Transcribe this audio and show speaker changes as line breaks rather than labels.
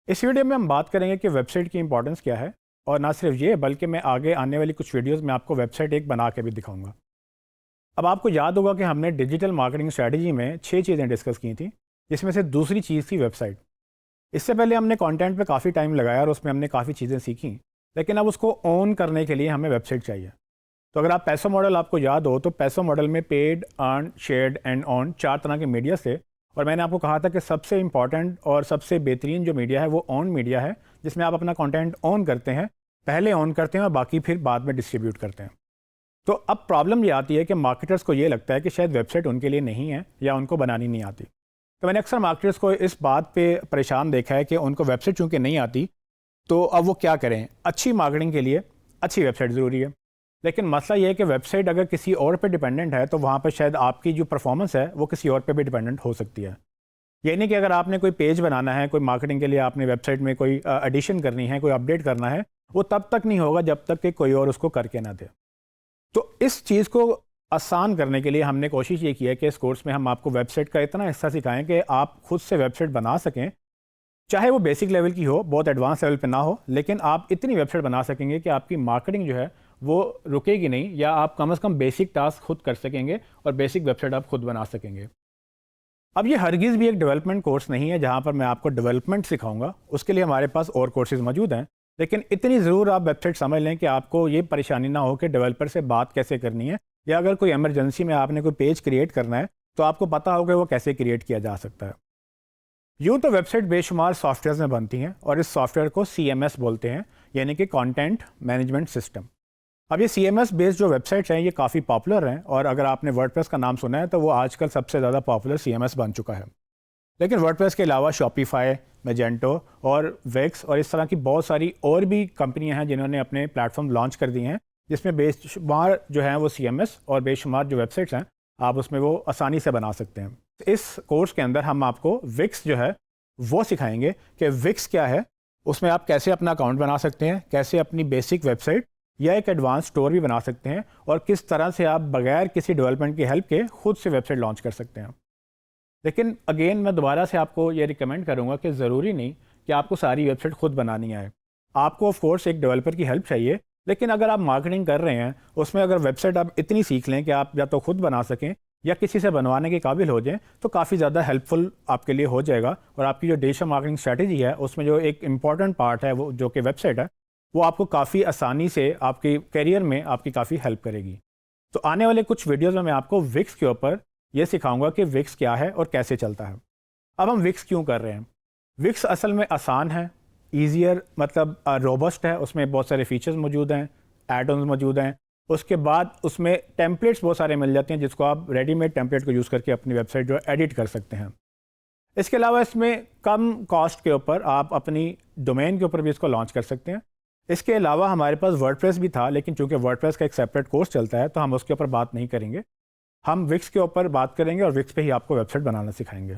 इस वीडियो में हम बात करेंगे कि वेबसाइट की इंपॉर्टेंस क्या है, और ना सिर्फ ये बल्कि मैं आगे आने वाली कुछ वीडियोस में आपको वेबसाइट एक बना के भी दिखाऊंगा। अब आपको याद होगा कि हमने डिजिटल मार्केटिंग स्ट्रेटजी में 6 चीज़ें डिस्कस की थी, जिसमें से दूसरी चीज़ थी वेबसाइट। इससे पहले हमने कंटेंट पे काफ़ी टाइम लगाया और उसमें हमने काफ़ी चीज़ें सीखी, लेकिन अब उसको ऑन करने के लिए हमें वेबसाइट चाहिए। तो अगर आप पैसो मॉडल आपको याद हो तो पैसो मॉडल में paid, earn, shared and on 4 तरह के मीडिया थे, और मैंने आपको कहा था कि सबसे इंपॉर्टेंट और सबसे बेहतरीन जो मीडिया है वो ऑन मीडिया है, जिसमें आप अपना कंटेंट ऑन करते हैं, पहले ऑन करते हैं और बाकी फिर बाद में डिस्ट्रीब्यूट करते हैं। तो अब प्रॉब्लम ये आती है कि मार्केटर्स को ये लगता है कि शायद वेबसाइट उनके लिए नहीं है या उनको बनानी नहीं आती। तो मैंने अक्सर मार्केटर्स को इस बात पे परेशान देखा है कि उनको वेबसाइट चूँकि नहीं आती, तो अब वो क्या करें। अच्छी मार्केटिंग के लिए अच्छी वेबसाइट ज़रूरी है, लेकिन मसला ये है कि वेबसाइट अगर किसी और पे डिपेंडेंट है तो वहाँ पर शायद आपकी जो परफॉर्मेंस है वो किसी और पे भी डिपेंडेंट हो सकती है। ये नहीं कि अगर आपने कोई पेज बनाना है, कोई मार्केटिंग के लिए आपने वेबसाइट में कोई एडिशन करनी है, कोई अपडेट करना है, वो तब तक नहीं होगा जब तक कि कोई और उसको करके ना दे। तो इस चीज़ को आसान करने के लिए हमने कोशिश ये की है कि इस कोर्स में हम आपको वेबसाइट का इतना हिस्सा सिखाएं कि आप खुद से वेबसाइट बना सकें, चाहे वो बेसिक लेवल की हो, बहुत एडवांस लेवल पे ना हो, लेकिन आप इतनी वेबसाइट बना सकेंगे कि आपकी मार्केटिंग जो है वो रुकेगी नहीं, या आप कम से कम बेसिक टास्क खुद कर सकेंगे और बेसिक वेबसाइट आप खुद बना सकेंगे। अब ये हरगिज़ भी एक डेवलपमेंट कोर्स नहीं है जहाँ पर मैं आपको डेवलपमेंट सिखाऊंगा, उसके लिए हमारे पास और कोर्सेज मौजूद हैं, लेकिन इतनी ज़रूर आप वेबसाइट समझ लें कि आपको ये परेशानी ना हो कि डेवलपर से बात कैसे करनी है, या अगर कोई इमरजेंसी में आपने कोई पेज क्रिएट करना है तो आपको पता होगा वो कैसे क्रिएट किया जा सकता है। यूँ तो वेबसाइट बेशुमार सॉफ्टवेयर में बनती हैं और इस सॉफ्टवेयर को CMS बोलते हैं, यानी कि कंटेंट मैनेजमेंट सिस्टम। अब ये CMS बेस्ड जो वेबसाइट्स हैं ये काफ़ी पॉपुलर हैं, और अगर आपने वर्डप्रेस का नाम सुना है तो वो आजकल सबसे ज़्यादा पॉपुलर CMS बन चुका है। लेकिन वर्डप्रेस के अलावा शॉपिफाई, मैजेंटो और विक्स और इस तरह की बहुत सारी और भी कंपनियां हैं जिन्होंने अपने प्लेटफॉर्म लॉन्च कर दिए हैं, जिसमें बेशुमार जो हैं वो CMS और बेशुमार जो वेबसाइट्स हैं आप उसमें वो आसानी से बना सकते हैं। इस कोर्स के अंदर हम आपको विक्स जो है वो सिखाएंगे कि विक्स क्या है, उसमें आप कैसे अपना अकाउंट बना सकते हैं, कैसे अपनी बेसिक वेबसाइट या एक एडवांस स्टोर भी बना सकते हैं, और किस तरह से आप बगैर किसी डेवलपमेंट की हेल्प के खुद से वेबसाइट लॉन्च कर सकते हैं। लेकिन अगेन मैं दोबारा से आपको ये रिकमेंड करूँगा कि ज़रूरी नहीं कि आपको सारी वेबसाइट खुद बनानी आए। आपको ऑफ कोर्स एक डेवलपर की हेल्प चाहिए, लेकिन अगर आप मार्केटिंग कर रहे हैं उसमें अगर वेबसाइट आप इतनी सीख लें कि आप या तो खुद बना सकें या किसी से बनवाने के काबिल हो जाएं, तो काफ़ी ज़्यादा हेल्पफुल आपके लिए हो जाएगा, और आपकी जो डिजिटल मार्केटिंग स्ट्रैटेजी है उसमें जो एक इम्पॉर्टेंट पार्ट है वो जो कि वेबसाइट है, वो आपको काफ़ी आसानी से आपके करियर में आपकी काफ़ी हेल्प करेगी। तो आने वाले कुछ वीडियोज़ में मैं आपको विक्स के ऊपर ये सिखाऊंगा कि विक्स क्या है और कैसे चलता है। अब हम विक्स क्यों कर रहे हैं? विक्स असल में आसान है, ईजियर मतलब रोबस्ट है, उसमें बहुत सारे फीचर्स मौजूद हैं, एड ऑन्स मौजूद हैं। उसके बाद उसमें टेम्पलेट्स बहुत सारे मिल जाते हैं जिसको आप रेडीमेड टेम्पलेट को यूज़ करके अपनी वेबसाइट जो एडिट कर सकते हैं। इसके अलावा इसमें कम कॉस्ट के ऊपर आप अपनी डोमेन के ऊपर भी इसको लॉन्च कर सकते हैं। इसके अलावा हमारे पास वर्डप्रेस भी था, लेकिन चूंकि वर्डप्रेस का एक सेपरेट कोर्स चलता है तो हम उसके ऊपर बात नहीं करेंगे। हम विक्स के ऊपर बात करेंगे और विक्स पे ही आपको वेबसाइट बनाना सिखाएंगे।